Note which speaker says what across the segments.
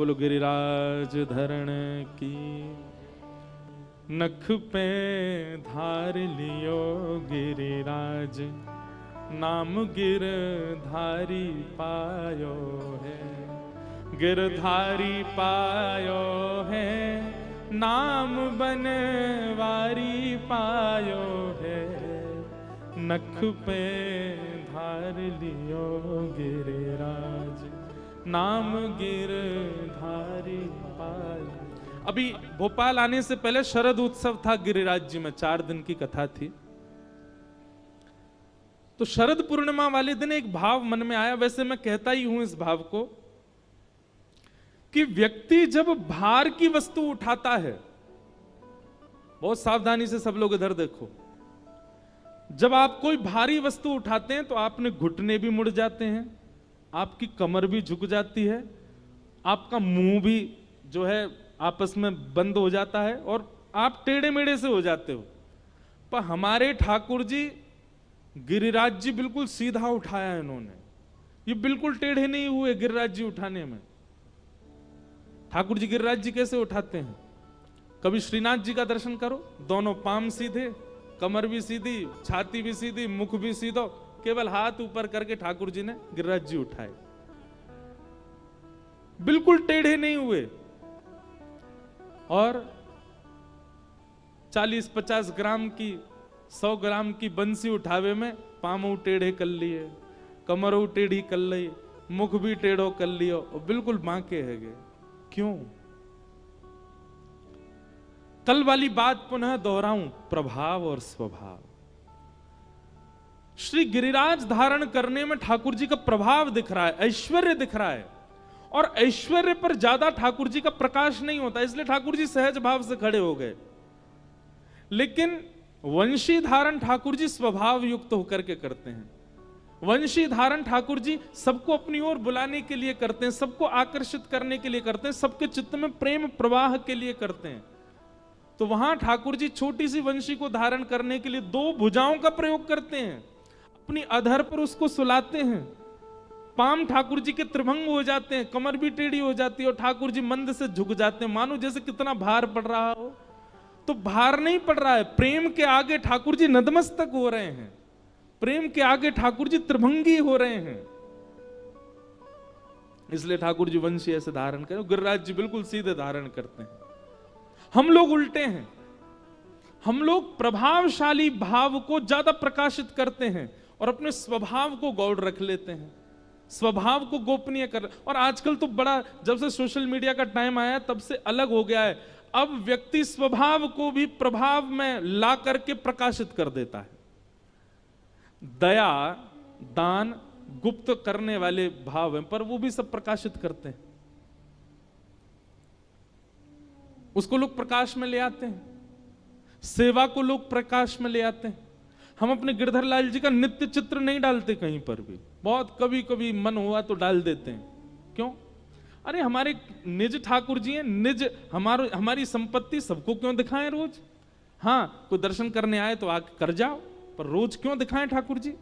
Speaker 1: बोलो गिरिराज धरण की। नख पे धार लियो गिरिराज, नाम गिरधारी पायो है। गिरधारी पायो है, नाम बनवारी पायो है। नख पे धार लियो गिरिराज, नाम गिरधारी पायो। अभी भोपाल आने से पहले शरद उत्सव था गिरिराज जी में, 4 दिन की कथा थी। तो शरद पूर्णिमा वाले दिन एक भाव मन में आया, वैसे मैं कहता ही हूं इस भाव को, कि व्यक्ति जब भार की वस्तु उठाता है, बहुत सावधानी से सब लोग इधर देखो, जब आप कोई भारी वस्तु उठाते हैं तो आपने घुटने भी मुड़ जाते हैं, आपकी कमर भी झुक जाती है, आपका मुंह भी जो है आपस में बंद हो जाता है और आप टेढ़े मेढ़े से हो जाते हो। पर हमारे ठाकुर जी गिरिराज जी बिल्कुल सीधा उठाया इन्होंने, ये बिल्कुल टेढ़े नहीं हुए गिरिराज जी उठाने में। ठाकुर जी गिरिराज जी कैसे उठाते हैं? कभी श्रीनाथ जी का दर्शन करो, दोनों पाम सीधे, कमर भी सीधी, छाती भी सीधी, मुख भी सीधा, केवल हाथ ऊपर करके ठाकुर जी ने गिरिराज जी उठाए, बिल्कुल टेढ़े नहीं हुए। और 40-50 ग्राम की, 100 ग्राम की बंसी उठावे में पामू टेढ़े कर लिए, कमरों टेढ़ी कर ली, मुख भी टेढ़ो कर लियो, और बिल्कुल बांके है गए। क्यों? कल वाली बात पुनः दोहराऊं, प्रभाव और स्वभाव। श्री गिरिराज धारण करने में ठाकुर जी का प्रभाव दिख रहा है, ऐश्वर्य दिख रहा है, और ऐश्वर्य पर ज्यादा ठाकुर जी का प्रकाश नहीं होता, इसलिए ठाकुर जी सहज भाव से खड़े हो गए। लेकिन वंशी धारण ठाकुर जी स्वभाव युक्त होकर के करते हैं। वंशी धारण ठाकुर जी सबको अपनी ओर बुलाने के लिए करते हैं, सबको आकर्षित करने के लिए करते हैं, सबके चित्त में प्रेम प्रवाह के लिए करते हैं। तो वहां ठाकुर जी छोटी सी वंशी को धारण करने के लिए 2 भुजाओं का प्रयोग करते हैं, अपनी अधर पर उसको सुलाते हैं, पाम ठाकुर जी के त्रिभंग हो जाते हैं, कमर भी टेढ़ी हो जाती है और ठाकुर जी मंद से झुक जाते हैं, मानो जैसे कितना भार पड़ रहा हो। तो भार नहीं पड़ रहा है, प्रेम के आगे ठाकुर जी नतमस्तक हो रहे हैं, प्रेम के आगे ठाकुर जी त्रिभंगी हो रहे हैं। इसलिए ठाकुर जी वंशी ऐसे धारण करें, गिरिराज जी बिल्कुल सीधे धारण करते हैं। हम लोग उल्टे हैं, हम लोग प्रभावशाली भाव को ज्यादा प्रकाशित करते हैं और अपने स्वभाव को गौड़ रख लेते हैं, स्वभाव को गोपनीय कर। और आजकल तो बड़ा, जब से सोशल मीडिया का टाइम आया तब से अलग हो गया है। अब व्यक्ति स्वभाव को भी प्रभाव में ला करके प्रकाशित कर देता है। दया, दान गुप्त करने वाले भाव हैं, पर वो भी सब प्रकाशित करते हैं, उसको लोग प्रकाश में ले आते हैं, सेवा को लोग प्रकाश में ले आते हैं। हम अपने गिरधर लाल जी का नित्य चित्र नहीं डालते कहीं पर भी, बहुत कभी कभी मन हुआ तो डाल देते हैं। क्यों? अरे हमारे निज ठाकुर जी हैं, निज हमारी संपत्ति सबको क्यों दिखाएं रोज? हाँ, कोई दर्शन करने आए तो आके कर जाओ, पर रोज क्यों दिखाएं ठाकुर जी?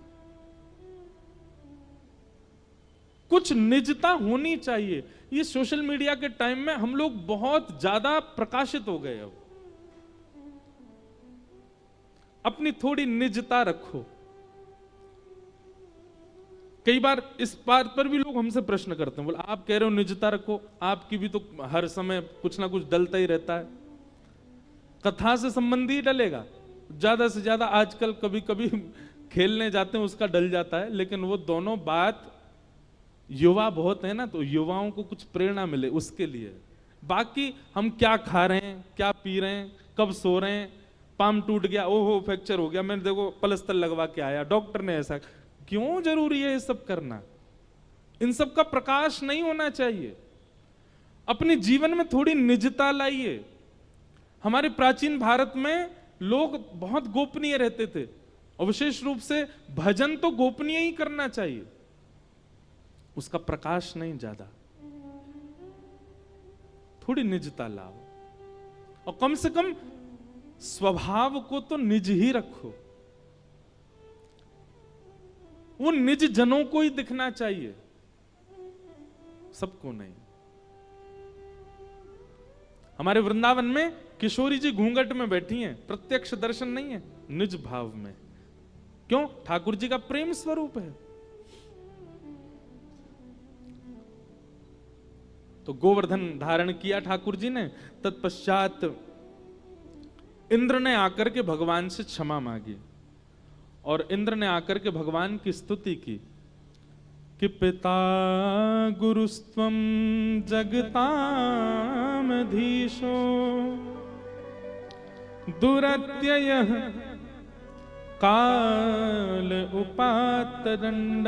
Speaker 1: कुछ निजता होनी चाहिए। ये सोशल मीडिया के टाइम में हम लोग बहुत ज्यादा प्रकाशित हो गए। अब अपनी थोड़ी निजता रखो। कई बार इस बात पर भी लोग हमसे प्रश्न करते हैं, बोले आप कह रहे हो निजता रखो, आपकी भी तो हर समय कुछ ना कुछ डलता ही रहता है। कथा से संबंधी ही डलेगा, ज्यादा से ज्यादा आजकल कभी कभी खेलने जाते हैं उसका डल जाता है, लेकिन वो दोनों बात, युवा बहुत है ना, तो युवाओं को कुछ प्रेरणा मिले उसके लिए। बाकी हम क्या खा रहे हैं, क्या पी रहे हैं, कब सो रहे हैं, पाम टूट गया, ओहो फ्रैक्चर हो गया, मैंने देखो प्लास्टर लगवा के आया, डॉक्टर ने ऐसा, क्यों जरूरी है ये सब करना? इन सब का प्रकाश नहीं होना चाहिए। अपने जीवन में थोड़ी निजता लाइए। हमारे प्राचीन भारत में लोग बहुत गोपनीय रहते थे, और विशेष रूप से भजन तो गोपनीय ही करना चाहिए, उसका प्रकाश नहीं ज्यादा। थोड़ी निजता लाओ, और कम से कम स्वभाव को तो निज ही रखो। वो निज जनों को ही दिखना चाहिए, सबको नहीं। हमारे वृंदावन में किशोरी जी घूंघट में बैठी हैं, प्रत्यक्ष दर्शन नहीं है, निज भाव में। क्यों? ठाकुर जी का प्रेम स्वरूप है। तो गोवर्धन धारण किया ठाकुर जी ने। तत्पश्चात इंद्र ने आकर के भगवान से क्षमा मांगी और इंद्र ने आकर के भगवान की स्तुति की कि पिता गुरुस्त्वं जगतामधीशो दुरत्ययः काल उपात्तदंड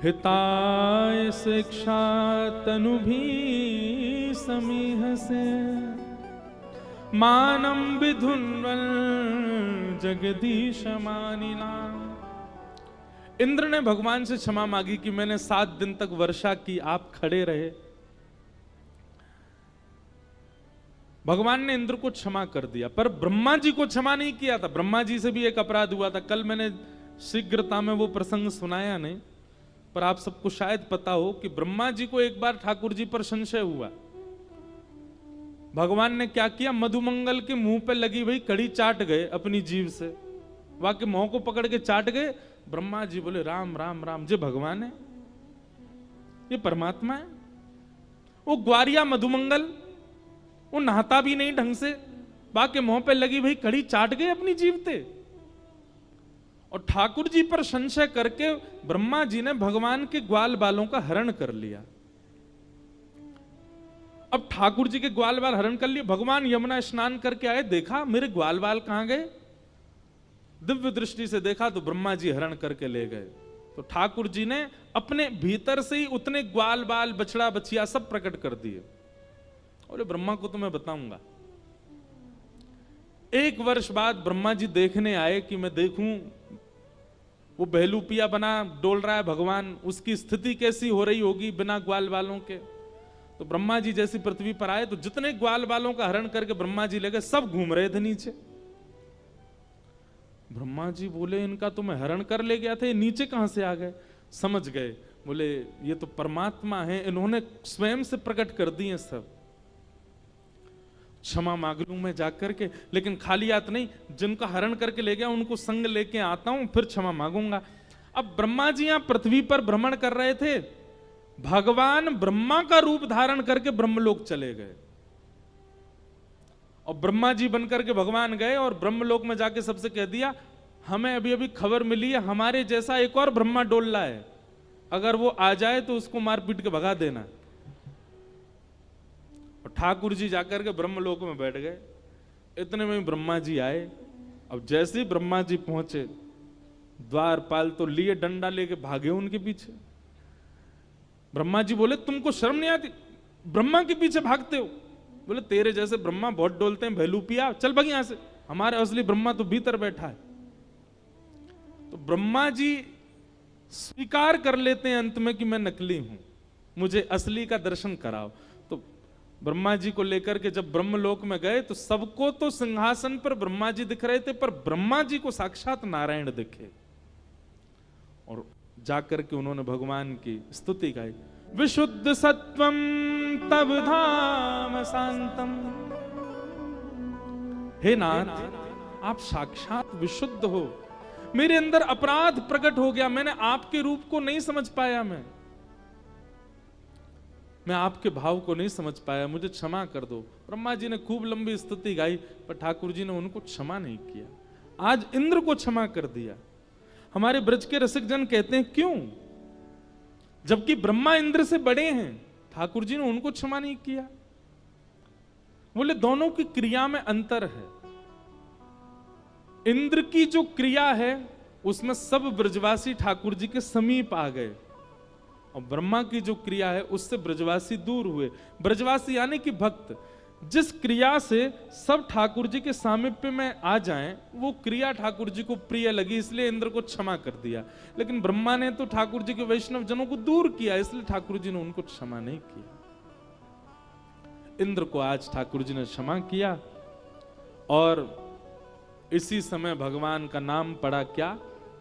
Speaker 1: हिताय शिक्षा तनुभि समीहसे मानम विधुन्वल जगदीश मानिना। इंद्र ने भगवान से क्षमा मांगी कि मैंने 7 दिन तक वर्षा की, आप खड़े रहे। भगवान ने इंद्र को क्षमा कर दिया, पर ब्रह्मा जी को क्षमा नहीं किया था। ब्रह्मा जी से भी एक अपराध हुआ था। कल मैंने शीघ्रता में वो प्रसंग सुनाया नहीं, पर आप सबको शायद पता हो कि ब्रह्मा जी को एक बार ठाकुर जी पर संशय हुआ। भगवान ने क्या किया, मधुमंगल के मुंह पे लगी हुई कड़ी चाट गए अपनी जीभ से, वहां के मुंह को पकड़ के चाट गए। ब्रह्मा जी बोले राम राम राम, जे भगवान है, ये परमात्मा है। वो ग्वारिया मधुमंगल, वो नहाता भी नहीं ढंग से, बाकी मुंह पे लगी हुई कड़ी चाट गए अपनी जीभ से। और ठाकुर जी पर संशय करके ब्रह्मा जी ने भगवान के ग्वाल बालों का हरण कर लिया। अब ठाकुर जी के ग्वाल बाल हरण कर लिए। भगवान यमुना स्नान करके आए, देखा मेरे ग्वाल बाल कहां गए। दिव्य दृष्टि से देखा तो ब्रह्मा जी हरण करके ले गए। तो ठाकुर जी ने अपने भीतर से ही उतने ग्वाल बाल, बछड़ा बछिया सब प्रकट कर दिए। बोले ब्रह्मा को तो मैं बताऊंगा। 1 वर्ष बाद ब्रह्मा जी देखने आए कि मैं देखूं वो बहलूपिया बना डोल रहा है भगवान, उसकी स्थिति कैसी हो रही होगी बिना ग्वाल बालों के। तो ब्रह्मा जी जैसी पृथ्वी पर आए तो जितने ग्वाल बालों का हरण करके ब्रह्मा जी ले गए, सब घूम रहे थे नीचे। ब्रह्मा जी बोले इनका तो मैं हरण कर ले गया था, ये नीचे कहां से आ गए। समझ गए, बोले ये तो परमात्मा है, इन्होंने स्वयं से प्रकट कर दिए सब। क्षमा मांग लूं मैं जाकर के, लेकिन खाली हाथ नहीं, जिनका हरण करके ले गया उनको संग लेके आता हूं, फिर क्षमा मांगूंगा। अब ब्रह्मा जी यहां पृथ्वी पर भ्रमण कर रहे थे, भगवान ब्रह्मा का रूप धारण करके ब्रह्मलोक चले गए। और ब्रह्मा जी बनकर के भगवान गए और ब्रह्मलोक में जाके सबसे कह दिया, हमें अभी अभी खबर मिली है हमारे जैसा एक और ब्रह्मा डोल रहा है, अगर वो आ जाए तो उसको मार पीट के भगा देना। और ठाकुर जी जाकर के ब्रह्मलोक में बैठ गए। इतने में ब्रह्मा जी आए। अब जैसे ही ब्रह्मा जी पहुंचे, द्वारपाल तो लिए डंडा लेके भागे उनके पीछे। ब्रह्मा जी बोले तुमको शर्म नहीं आती, ब्रह्मा के पीछे भागते हो। बोले तेरे जैसे ब्रह्मा बहुत डोलते हैं भैलूपिया, चल भाग यहां से, हमारे असली ब्रह्मा तो भीतर बैठा है। तो ब्रह्मा जी स्वीकार कर लेते हैं अंत में कि मैं नकली हूं, मुझे असली का दर्शन कराओ। तो ब्रह्मा जी को लेकर के जब ब्रह्मलोक में गए तो सबको तो सिंहासन पर ब्रह्मा जी दिख रहे थे, पर ब्रह्मा जी को साक्षात नारायण दिखे। और जाकर के उन्होंने भगवान की स्तुति गाई, विशुद्ध सत्वम तब धाम शांतम। हे नाथ, आप साक्षात विशुद्ध हो, मेरे अंदर अपराध प्रकट हो गया, मैंने आपके रूप को नहीं समझ पाया, मैं आपके भाव को नहीं समझ पाया, मुझे क्षमा कर दो। ब्रह्मा जी ने खूब लंबी स्तुति गाई, पर ठाकुर जी ने उनको क्षमा नहीं किया। आज इंद्र को क्षमा कर दिया। हमारे ब्रज के रसिक जन कहते हैं क्यों, जबकि ब्रह्मा इंद्र से बड़े हैं, ठाकुर जी ने उनको क्षमा नहीं किया। बोले दोनों की क्रिया में अंतर है। इंद्र की जो क्रिया है उसमें सब ब्रजवासी ठाकुर जी के समीप आ गए, और ब्रह्मा की जो क्रिया है उससे ब्रजवासी दूर हुए। ब्रजवासी यानी कि भक्त, जिस क्रिया से सब ठाकुर जी के सामीप्य में आ जाएं, वो क्रिया ठाकुर जी को प्रिय लगी, इसलिए इंद्र को क्षमा कर दिया। लेकिन ब्रह्मा ने तो ठाकुर जी के वैष्णव जनों को दूर किया, इसलिए ठाकुर जी ने उनको क्षमा नहीं किया। इंद्र को आज ठाकुर जी ने क्षमा किया, और इसी समय भगवान का नाम पड़ा क्या,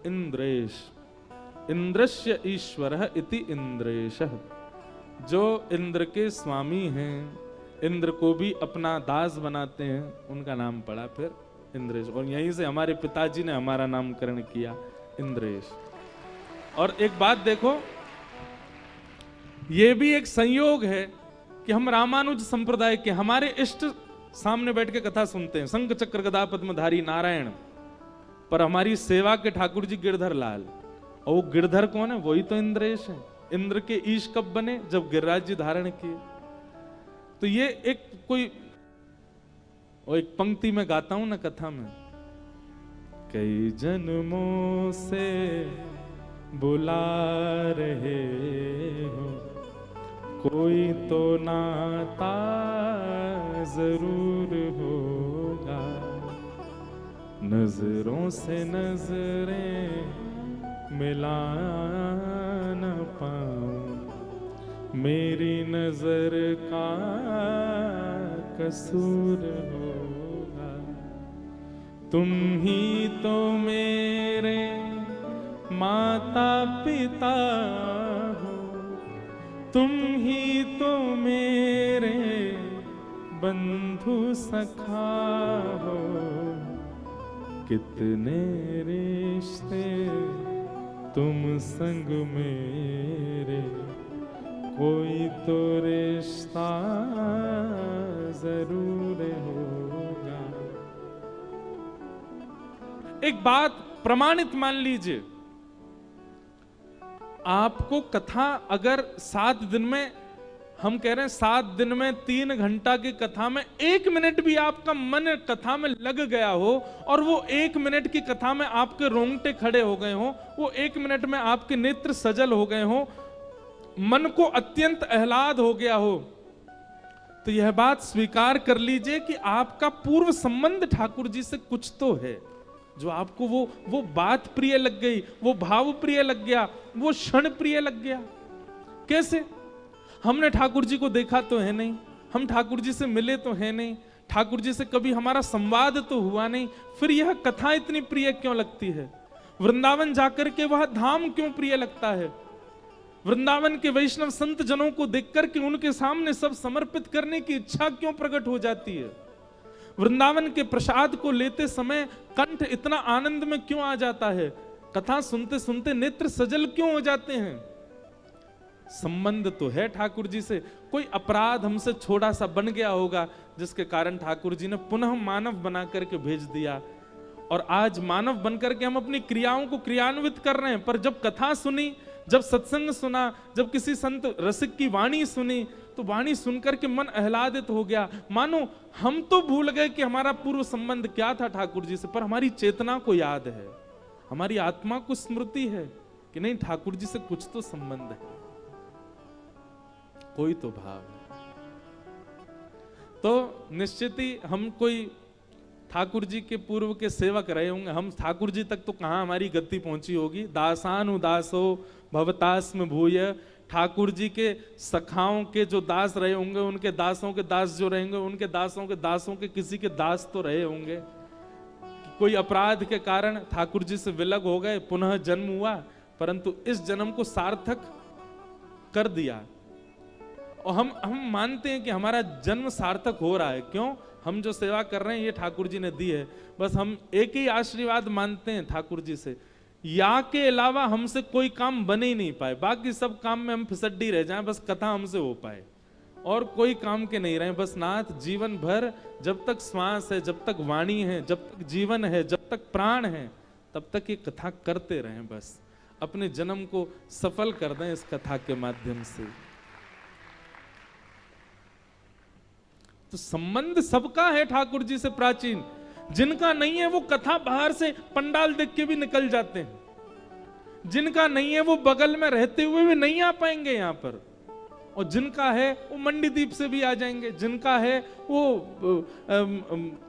Speaker 1: इंद्रेश। इंद्रस्य ईश्वरः इति इंद्रेशः। जो इंद्र के स्वामी हैं, इंद्र को भी अपना दास बनाते हैं, उनका नाम पड़ा फिर इंद्रेश। और यहीं से हमारे पिताजी ने हमारा नामकरण किया इंद्रेश। और एक बात देखो, ये भी एक संयोग है कि हम रामानुज संप्रदाय के, हमारे इष्ट सामने बैठ के कथा सुनते हैं, शंख चक्र गदा पद्मधारी नारायण, पर हमारी सेवा के ठाकुर जी गिरधर लाल। और वो गिरधर कौन है? वही तो इंद्रेश है। इंद्र के ईश कब बने? जब गिरिराज जी धारण किए। तो ये एक कोई, और एक पंक्ति में गाता हूं ना कथा में, कई जन्मों से बुला रहे हो, कोई तो नाता जरूर होगा, नजरों से नजरें मिला न पाऊं, मेरी नजर का कसूर होगा, तुम ही तो मेरे माता पिता हो, तुम ही तो मेरे बंधु सखा हो, कितने रिश्ते तुम संग मेरे, कोई तो रिश्ता जरूर होगा। एक बात प्रमाणित मान लीजिए, आपको कथा अगर 7 दिन में, हम कह रहे हैं 7 दिन में 3 घंटा की कथा में 1 मिनट भी आपका मन कथा में लग गया हो, और वो 1 मिनट की कथा में आपके रोंगटे खड़े हो गए हो, वो 1 मिनट में आपके नेत्र सजल हो गए हो, मन को अत्यंत आह्लाद हो गया हो, तो यह बात स्वीकार कर लीजिए कि आपका पूर्व संबंध ठाकुर जी से कुछ तो है, जो आपको वो बात प्रिय लग गई, वो भाव प्रिय लग गया, वो क्षण प्रिय लग गया। कैसे? हमने ठाकुर जी को देखा तो है नहीं, हम ठाकुर जी से मिले तो है नहीं, ठाकुर जी से कभी हमारा संवाद तो हुआ नहीं, फिर यह कथा इतनी प्रिय क्यों लगती है? वृंदावन जाकर के वह धाम क्यों प्रिय लगता है? वृंदावन के वैष्णव संत जनों को देखकर के उनके सामने सब समर्पित करने की इच्छा क्यों प्रकट हो जाती है? वृंदावन के प्रसाद को लेते समय कंठ इतना आनंद में क्यों आ जाता है? कथा सुनते सुनते नेत्र सजल क्यों हो जाते हैं? संबंध तो है ठाकुर जी से। कोई अपराध हमसे छोटा सा बन गया होगा, जिसके कारण ठाकुर जी ने पुनः मानव बना करके भेज दिया, और आज मानव बनकर के हम अपनी क्रियाओं को क्रियान्वित कर रहे हैं। पर जब कथा सुनी, जब सत्संग सुना, जब किसी संत रसिक की वाणी सुनी, तो वाणी सुनकर के मन आह्लादित हो गया, मानो हम तो भूल गए कि हमारा पूर्व संबंध क्या था ठाकुर जी से, पर हमारी चेतना को याद है, हमारी आत्मा को स्मृति है कि नहीं, ठाकुर जी से कुछ तो संबंध है, कोई तो भाव है। तो निश्चित ही हम कोई ठाकुर जी के पूर्व के सेवक रहे होंगे, हम ठाकुर जी तक तो कहां हमारी गति पहुंची होगी। दासानुदासो भवतास्म भूय, ठाकुर जी के सखाओं के जो दास रहे होंगे, उनके दासों के दास जो रहेंगे, उनके दासों के दासों के किसी के दास तो रहे होंगे। कोई अपराध के कारण ठाकुर जी से विलग हो गए, पुनः जन्म हुआ, परंतु इस जन्म को सार्थक कर दिया, और हम मानते हैं कि हमारा जन्म सार्थक हो रहा है। क्यों? हम जो सेवा कर रहे हैं ये ठाकुर जी ने दी है, बस हम एक ही आशीर्वाद मानते हैं ठाकुर जी से, या के अलावा हमसे कोई काम बन ही नहीं पाए, बाकी सब काम में हम फिसड्डी रह जाएं, बस कथा हमसे हो पाए, और कोई काम के नहीं रहे। बस नाथ जीवन भर, जब तक श्वास है, जब तक वाणी है, जब तक जीवन है, जब तक प्राण है, तब तक ये कथा करते रहें, बस अपने जन्म को सफल कर दें इस कथा के माध्यम से। तो संबंध सबका है ठाकुर जी से प्राचीन, जिनका नहीं है वो कथा बाहर से पंडाल देख के भी निकल जाते हैं, जिनका नहीं है वो बगल में रहते हुए भी नहीं आ पाएंगे यहाँ पर, और जिनका है वो मंडीदीप से भी आ जाएंगे, जिनका है वो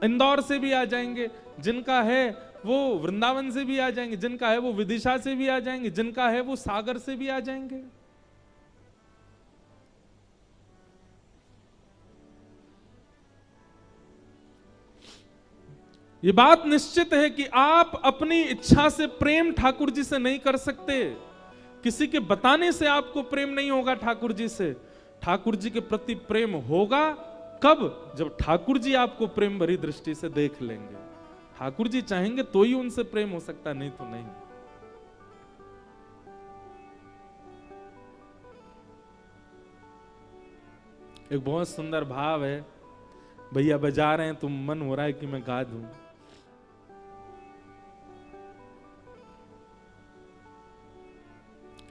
Speaker 1: इंदौर से भी आ जाएंगे, जिनका है वो वृंदावन से भी आ जाएंगे, जिनका है वो विदिशा से भी आ जाएंगे, जिनका है वो सागर से भी आ जाएंगे। ये बात निश्चित है कि आप अपनी इच्छा से प्रेम ठाकुर जी से नहीं कर सकते, किसी के बताने से आपको प्रेम नहीं होगा ठाकुर जी से, ठाकुर जी के प्रति प्रेम होगा कब? जब ठाकुर जी आपको प्रेम भरी दृष्टि से देख लेंगे। ठाकुर जी चाहेंगे तो ही उनसे प्रेम हो सकता, नहीं तो नहीं। एक बहुत सुंदर भाव है, भैया बजा रहे हैं तो मन हो रहा है कि मैं गा दूं।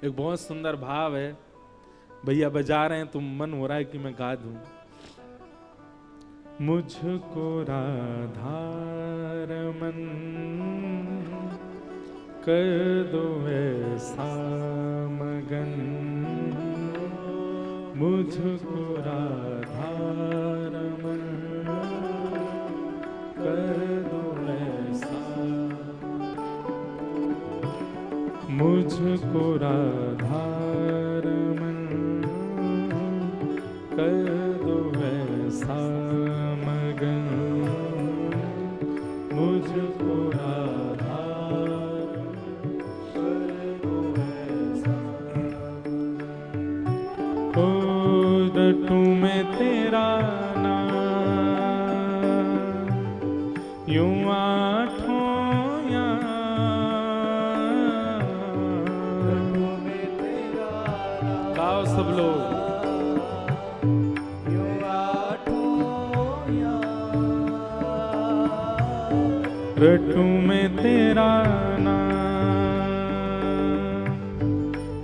Speaker 1: एक बहुत सुंदर भाव है, भैया बजा रहे हैं तो मन हो रहा है कि मैं गा दूं। मुझको राधा रमन कर दो ऐसा मगन, मुझको राधा रमन कर दो ऐसा, मुझको राधा रमन कर दो ऐसा मगन, मुझको राधा कर दो ऐसा। ओ रटू मैं तेरा नाम यूं आठों याम, रटू मैं तेरा नाम, गाओ सब लोग। रटू मैं तेरा नाम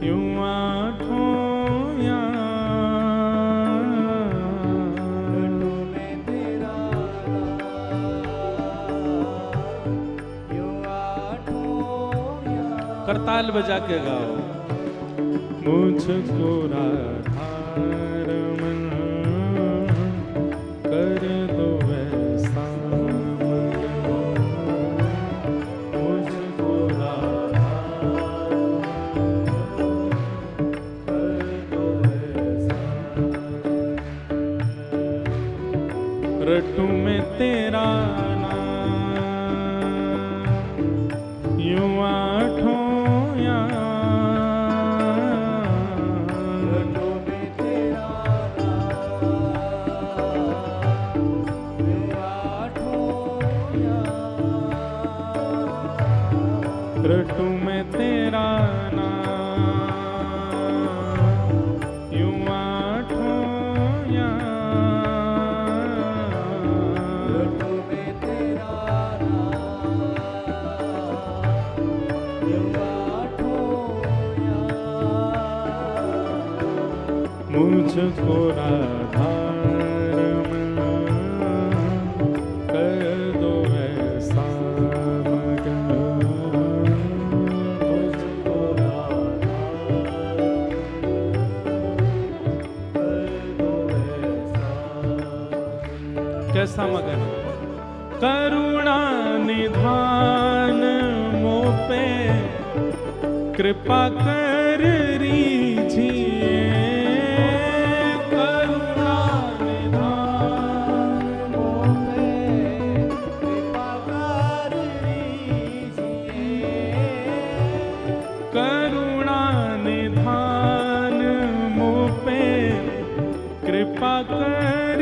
Speaker 1: यूं आठों याम, रटू मैं तेरा नाम यूं आठों याम। करताल बजा के गाओ। मुझको राधा रमन कर दो ऐसा, रटू मैं तेरा नाम यूं आठों याम, रटू मैं तेरा नाम यूं आठों याम, रटू मैं तेरा नाम यूं आठों याम, मुझको राधा रमन कर दो ऐसा मगन, मुझको राधा कर दो ऐसा। कैसा मगन? करुणा निधान मोह पे कृपा कर रीझिए, करुणा निधान मुझ पे कृपा कर रीझिए, करुणा निधान मुझ पे कृपा कर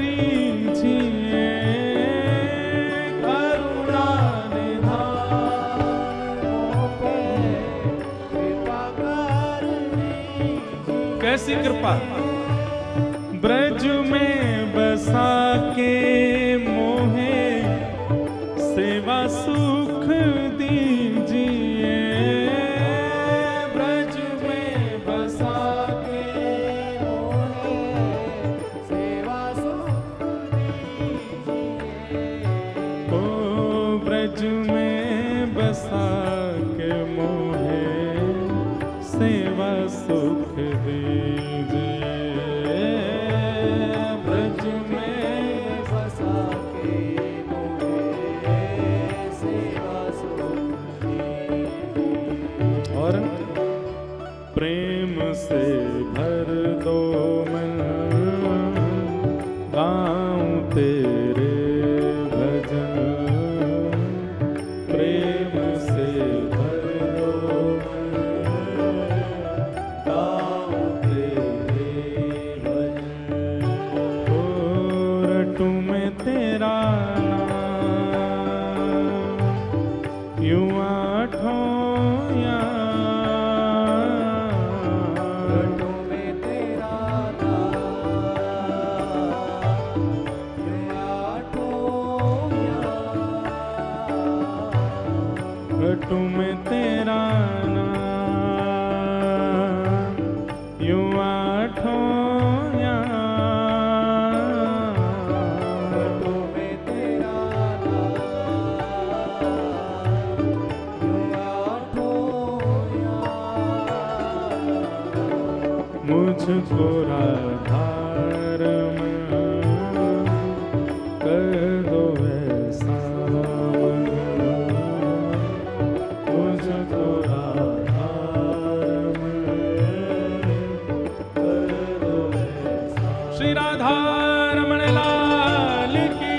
Speaker 1: रीझिए। कैसी कृपा? ब्रज में बसा के मोहे सेवा सुख दीजिए, ब्रज में बसा के मोहे सेवा सुख दीजिए, ब्रज में बसा रटूं मैं तेरा नाम यूं आठों याम,
Speaker 2: रटूं मैं तेरा नाम यूं आठों याम,
Speaker 1: रटूं मैं तेरा नाम यूं आठों मुझको राधारमण कर दो ऐसा, मुझको राधारमण कर दो ऐसा। श्री राधारमण लाल की।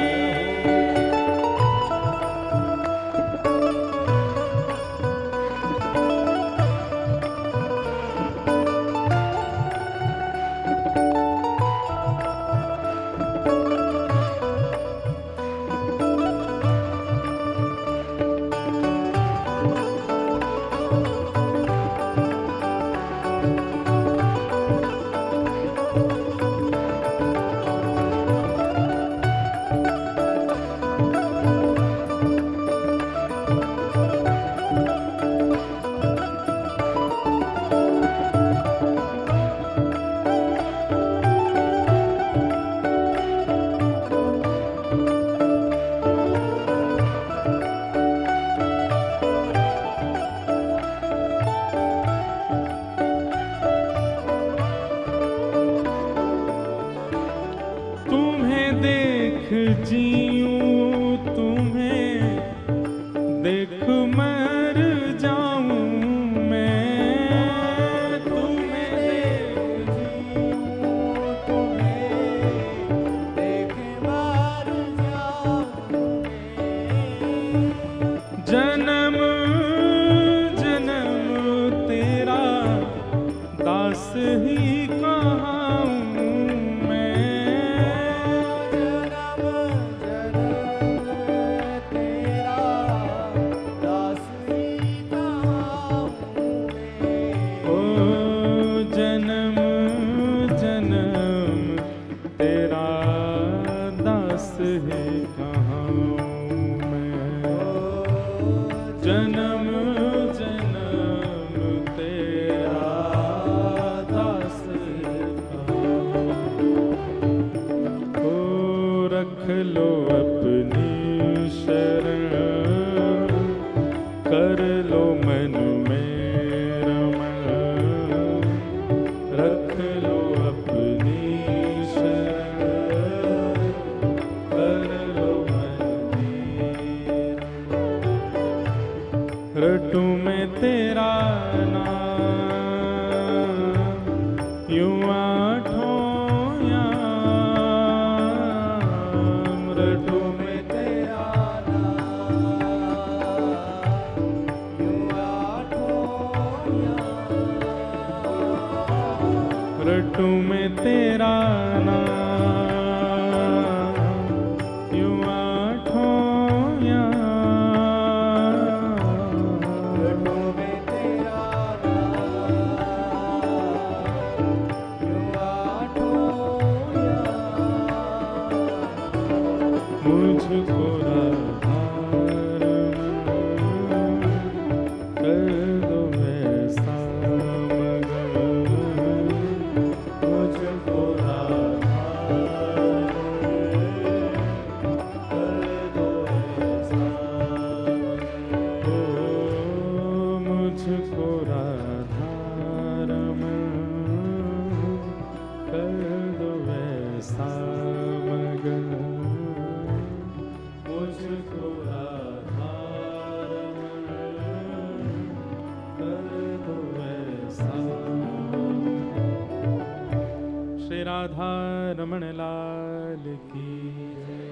Speaker 1: जीऊं तुम्हें देख मर जाऊं मैं, तुम्हें देख जीऊं तुम्हें
Speaker 2: देख मर जाऊं मैं,
Speaker 1: जन्म जन्म तेरा दास ही जन्म जन्म तेरा दास ओ रख लो अपनी शरण, कर लो मन में रमण, रख लो अपनी शरण, कर लो मन में रमण। रटूं मैं तेरा नाम यूं आठों याम, रटूं मैं तेरा
Speaker 2: नाम यूं आठों याम,
Speaker 1: रटूं मैं तेरा नाम यूं आठों याम,
Speaker 2: रटूं मैं तेरा नाम यूं आठों याम,
Speaker 1: मुझको राधारमण कर दो ऐसा मगन, मुझको राधारमण कर दो ऐसा मगन, ओ मुझको राधारमण कर दो ऐसा मगन, मुझको राधारमण कर दो ऐसा। श्री राधा रमण लाल की जय।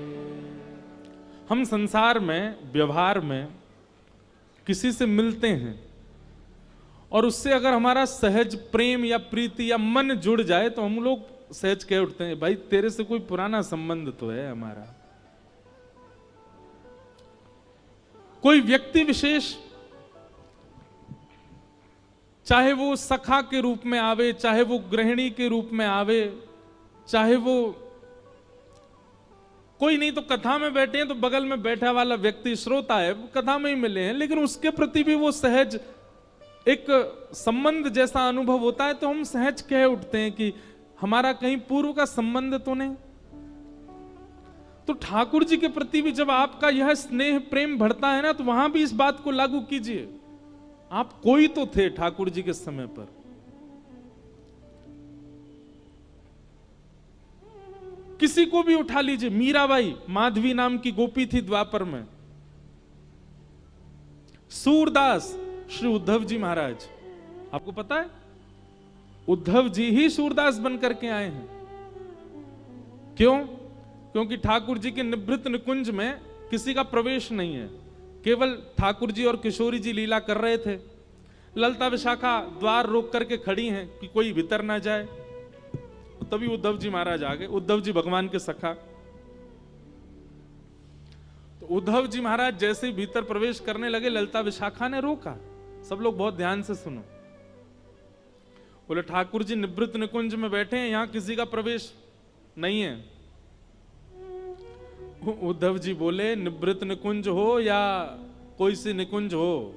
Speaker 1: हम संसार में व्यवहार में किसी से मिलते हैं और उससे अगर हमारा सहज प्रेम या प्रीति या मन जुड़ जाए तो हम लोग सहज कह उठते हैं, भाई तेरे से कोई पुराना संबंध तो है हमारा। कोई व्यक्ति विशेष, चाहे वो सखा के रूप में आवे, चाहे वो गृहिणी के रूप में आवे, चाहे वो कोई नहीं तो कथा में बैठे हैं तो बगल में बैठा वाला व्यक्ति श्रोता है, वो कथा में ही मिले हैं, लेकिन उसके प्रति भी वो सहज एक संबंध जैसा अनुभव होता है, तो हम सहज कह उठते हैं कि हमारा कहीं पूर्व का संबंध तो नहीं। तो ठाकुर जी के प्रति भी जब आपका यह स्नेह प्रेम बढ़ता है ना, तो वहां भी इस बात को लागू कीजिए। आप कोई तो थे ठाकुर जी के समय पर। किसी को भी उठा लीजिए, मीराबाई माधवी नाम की गोपी थी द्वापर में, सूरदास श्री उद्धव जी महाराज, आपको पता है उद्धव जी ही सूरदास बनकर के आए हैं। क्यों? क्योंकि ठाकुर जी के निभृत निकुंज में किसी का प्रवेश नहीं है, केवल ठाकुर जी और किशोरी जी लीला कर रहे थे। ललिता विशाखा द्वार रोक करके खड़ी हैं कि कोई भीतर ना जाए, तभी उद्धव जी महाराज आ गए। उद्धव जी भगवान के सखा, तो उद्धव जी महाराज जैसे ही भीतर प्रवेश करने लगे, ललिता विशाखा ने रोका। सब लोग बहुत ध्यान से सुनो। बोले ठाकुर जी निवृत्त निकुंज में बैठे हैं, यहां किसी का प्रवेश नहीं है। उद्धव जी बोले निवृत्त निकुंज हो या कोई सी निकुंज हो,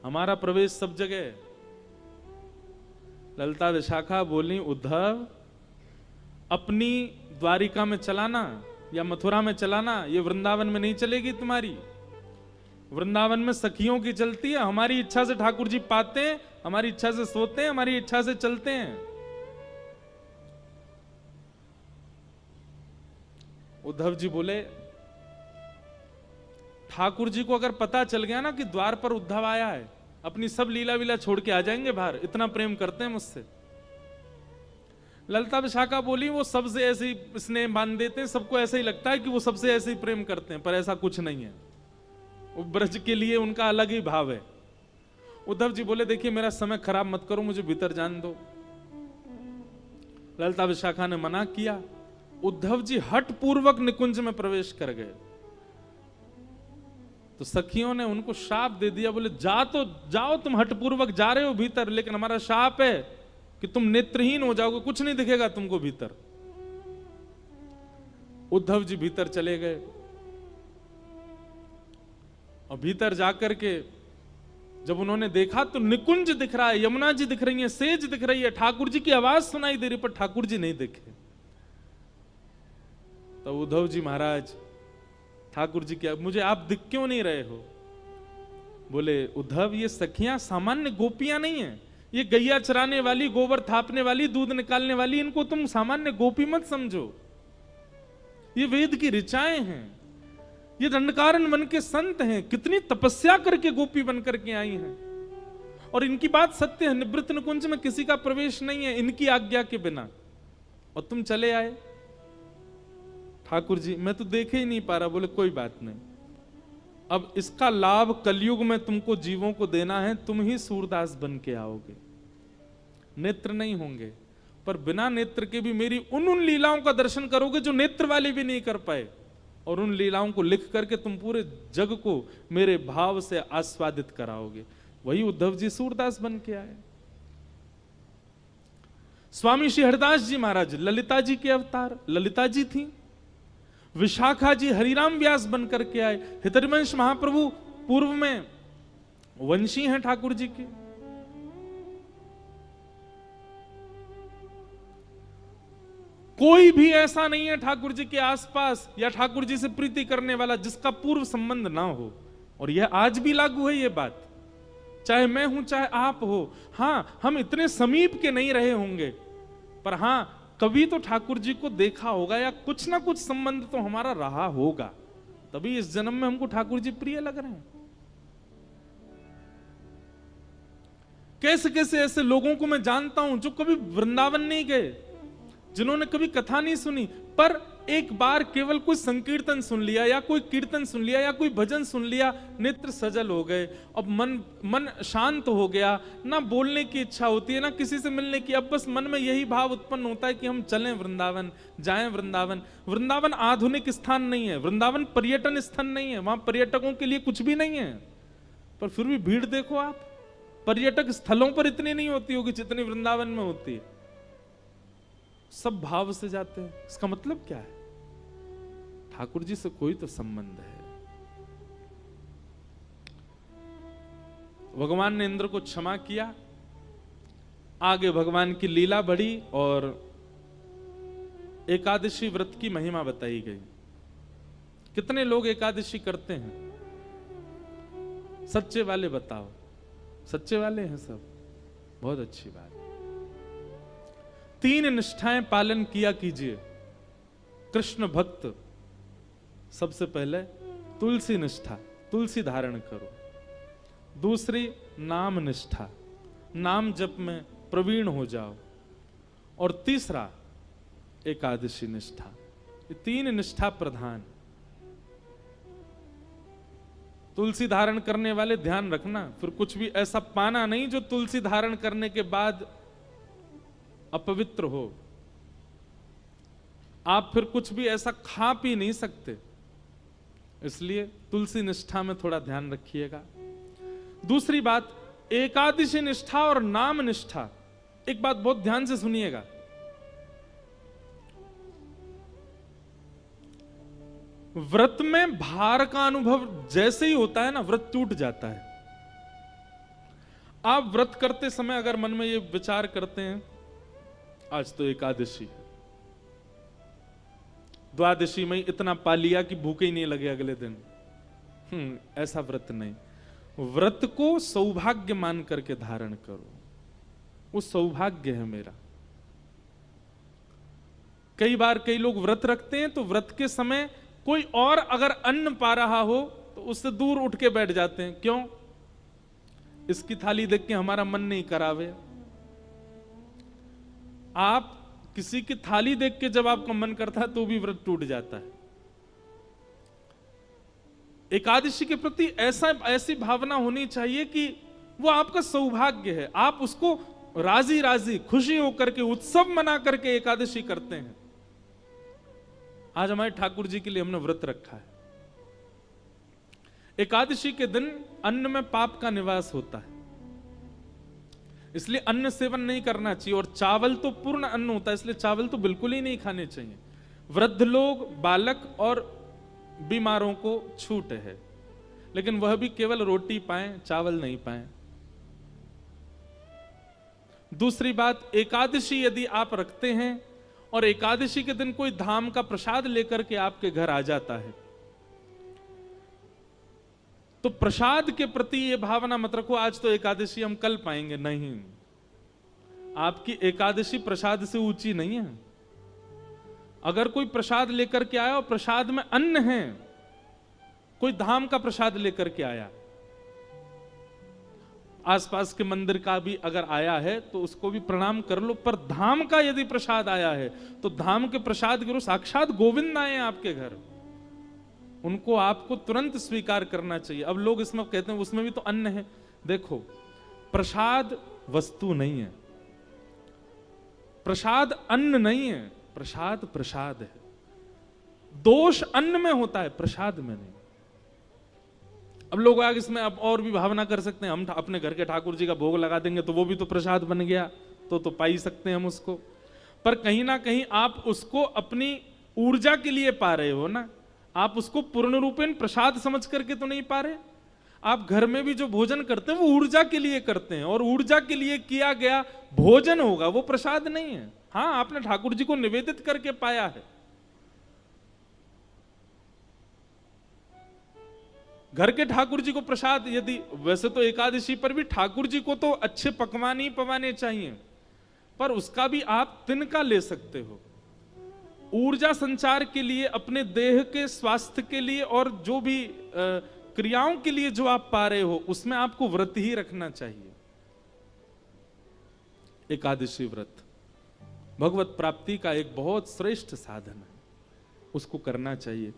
Speaker 1: हमारा प्रवेश सब जगह है। ललिता विशाखा बोली उद्धव, अपनी द्वारिका में चलाना या मथुरा में चलाना, ये वृंदावन में नहीं चलेगी तुम्हारी। वृंदावन में सखियों की चलती है, हमारी इच्छा से ठाकुर जी पाते हैं, हमारी इच्छा से सोते हैं, हमारी इच्छा से चलते हैं। उद्धव जी बोले ठाकुर जी को अगर पता चल गया ना कि द्वार पर उद्धव आया है, अपनी सब लीला वीला छोड़ के आ जाएंगे बाहर, इतना प्रेम करते हैं मुझसे। ललिता विशाखा बोली वो सबसे ऐसे ही स्नेह मान देते हैं, सबको ऐसे ही लगता है कि वो सबसे ऐसे ही प्रेम करते हैं, पर ऐसा कुछ नहीं है। वो ब्रज के लिए उनका अलग ही भाव है। उद्धव जी बोले देखिए मेरा समय खराब मत करो, मुझे भीतर जाने दो। ललिता विशाखा ने मना किया। उद्धव जी हठ पूर्वक निकुंज में प्रवेश कर गए, तो सखियों ने उनको शाप दे दिया। बोले जाओ तुम हठ पूर्वक जा रहे हो भीतर, लेकिन हमारा शाप है कि तुम नेत्रहीन हो जाओगे, कुछ नहीं दिखेगा तुमको भीतर। उद्धव जी भीतर चले गए और भीतर जाकर के जब उन्होंने देखा तो निकुंज दिख रहा है, यमुना जी दिख रही है, सेज दिख रही है, ठाकुर जी की आवाज सुनाई दे रही, पर ठाकुर जी नहीं दिखे। तो उद्धव जी महाराज ठाकुर जी क्या, मुझे आप दिख क्यों नहीं रहे हो? बोले उद्धव ये सखियां सामान्य गोपियां नहीं है, ये गैया चराने वाली, गोबर थापने वाली, दूध निकालने वाली, इनको तुम सामान्य गोपी मत समझो। ये वेद की ऋचाएं हैं, ये दंडकारन बन के संत हैं, कितनी तपस्या करके गोपी बन करके आई हैं। और इनकी बात सत्य है, निवृत्त निकुंज में किसी का प्रवेश नहीं है इनकी आज्ञा के बिना, और तुम चले आए। ठाकुर जी मैं तो देखे ही नहीं पा रहा। बोले कोई बात नहीं, अब इसका लाभ कलयुग में तुमको जीवों को देना है, तुम ही सूरदास बन के आओगे। नेत्र नहीं होंगे, पर बिना नेत्र के भी मेरी उन लीलाओं का दर्शन करोगे जो नेत्र वाले भी नहीं कर पाए, और उन लीलाओं को लिख करके तुम पूरे जग को मेरे भाव से आस्वादित कराओगे। वही उद्धव जी सूरदास बन के आए। स्वामी श्री हरिदास जी महाराज ललिता जी के अवतार, ललिता जी थी। विशाखा जी हरिराम व्यास बन करके आए। हितरिवंश महाप्रभु पूर्व में वंशी हैं ठाकुर जी के। कोई भी ऐसा नहीं है ठाकुर जी के आसपास या ठाकुर जी से प्रीति करने वाला जिसका पूर्व संबंध ना हो। और यह आज भी लागू है ये बात, चाहे मैं हूं चाहे आप हो। हां हम इतने समीप के नहीं रहे होंगे, पर हां कभी तो ठाकुर जी को देखा होगा या कुछ ना कुछ संबंध तो हमारा रहा होगा, तभी इस जन्म में हमको ठाकुर जी प्रिय लग रहे हैं। कैसे कैसे ऐसे लोगों को मैं जानता हूं जो कभी वृंदावन नहीं गए, जिन्होंने कभी कथा नहीं सुनी, पर एक बार केवल कोई संकीर्तन सुन लिया या कोई कीर्तन सुन लिया या कोई भजन सुन लिया, नेत्र सजल हो गए, अब मन शांत हो गया, ना बोलने की इच्छा होती है ना किसी से मिलने की, अब बस मन में यही भाव उत्पन्न होता है कि हम चलें वृंदावन, जाएं वृंदावन। वृंदावन आधुनिक स्थान नहीं है, वृंदावन पर्यटन स्थान नहीं है, वहां पर्यटकों के लिए कुछ भी नहीं है, पर फिर भी भीड़ देखो आप, पर्यटक स्थलों पर इतनी नहीं होती होगी जितनी वृंदावन में होती है। सब भाव से जाते हैं। इसका मतलब क्या है? ठाकुर जी से कोई तो संबंध है। भगवान ने इंद्र को क्षमा किया, आगे भगवान की लीला बढ़ी और एकादशी व्रत की महिमा बताई गई। कितने लोग एकादशी करते हैं? सच्चे वाले बताओ। सच्चे वाले हैं सब, बहुत अच्छी बात। 3 निष्ठाएं पालन किया कीजिए। कृष्ण भक्त, सबसे पहले तुलसी निष्ठा, तुलसी धारण करो। दूसरी नाम निष्ठा, नाम जप में प्रवीण हो जाओ। और तीसरा एकादशी निष्ठा। ये 3 निष्ठा प्रधान। तुलसी धारण करने वाले ध्यान रखना, फिर कुछ भी ऐसा पाना नहीं जो तुलसी धारण करने के बाद अपवित्र हो। आप फिर कुछ भी ऐसा खा पी नहीं सकते, इसलिए तुलसी निष्ठा में थोड़ा ध्यान रखिएगा। दूसरी बात, एकादशी निष्ठा और नाम निष्ठा। एक बात बहुत ध्यान से सुनिएगा, व्रत में भार का अनुभव जैसे ही होता है ना, व्रत टूट जाता है। आप व्रत करते समय अगर मन में ये विचार करते हैं, आज तो एकादशी है, द्वादशी में इतना पा लिया कि भूखे ही नहीं लगे अगले दिन, ऐसा व्रत नहीं। व्रत को सौभाग्य मान करके धारण करो, वो सौभाग्य है मेरा। कई बार कई लोग व्रत रखते हैं तो व्रत के समय कोई और अगर अन्न पा रहा हो तो उससे दूर उठ के बैठ जाते हैं। क्यों? इसकी थाली देख के हमारा मन नहीं करावे। आप किसी की थाली देख के जब आपका मन करता है तो भी व्रत टूट जाता है। एकादशी के प्रति ऐसी भावना होनी चाहिए कि वो आपका सौभाग्य है, आप उसको राजी राजी खुशी होकर के उत्सव मना करके एकादशी करते हैं। आज हमारे ठाकुर जी के लिए हमने व्रत रखा है। एकादशी के दिन अन्न में पाप का निवास होता है, इसलिए अन्न सेवन नहीं करना चाहिए। और चावल तो पूर्ण अन्न होता है, इसलिए चावल तो बिल्कुल ही नहीं खाने चाहिए। वृद्ध लोग, बालक और बीमारों को छूट है, लेकिन वह भी केवल रोटी पाएं, चावल नहीं पाएं। दूसरी बात, एकादशी यदि आप रखते हैं और एकादशी के दिन कोई धाम का प्रसाद लेकर के आपके घर आ जाता है, तो प्रसाद के प्रति यह भावना मत रखो आज तो एकादशी हम कल पाएंगे। नहीं, आपकी एकादशी प्रसाद से ऊंची नहीं है। अगर कोई प्रसाद लेकर के आया और प्रसाद में अन्न है, कोई धाम का प्रसाद लेकर के आया, आसपास के मंदिर का भी अगर आया है तो उसको भी प्रणाम कर लो, पर धाम का यदि प्रसाद आया है तो धाम के प्रसाद के साक्षात गोविंद आए हैं आपके घर, उनको आपको तुरंत स्वीकार करना चाहिए। अब लोग इसमें कहते हैं उसमें भी तो अन्न है। देखो, प्रसाद वस्तु नहीं है, प्रसाद अन्न नहीं है, प्रसाद प्रसाद है। दोष अन्न में होता है, प्रसाद में नहीं। अब लोग आगे इसमें अब और भी भावना कर सकते हैं, हम अपने घर के ठाकुर जी का भोग लगा देंगे तो वो भी तो प्रसाद बन गया, तो पा ही सकते हैं हम उसको। पर कहीं ना कहीं आप उसको अपनी ऊर्जा के लिए पा रहे हो ना, आप उसको पूर्ण रूपेण प्रसाद समझ करके तो नहीं पा रहे। आप घर में भी जो भोजन करते हैं वो ऊर्जा के लिए करते हैं, और ऊर्जा के लिए किया गया भोजन होगा, वो प्रसाद नहीं है। हाँ, आपने ठाकुर जी को निवेदित करके पाया है। घर के ठाकुर जी को प्रसाद, यदि वैसे तो एकादशी पर भी ठाकुर जी को तो अच्छे पकवान ही पवाने चाहिए, पर उसका भी आप तिनका ले सकते हो। ऊर्जा संचार के लिए, अपने देह के स्वास्थ्य के लिए और जो भी क्रियाओं के लिए जो आप पा रहे हो, उसमें आपको व्रत ही रखना चाहिए। एकादशी व्रत भगवत प्राप्ति का एक बहुत श्रेष्ठ साधन है। उसको करना चाहिए।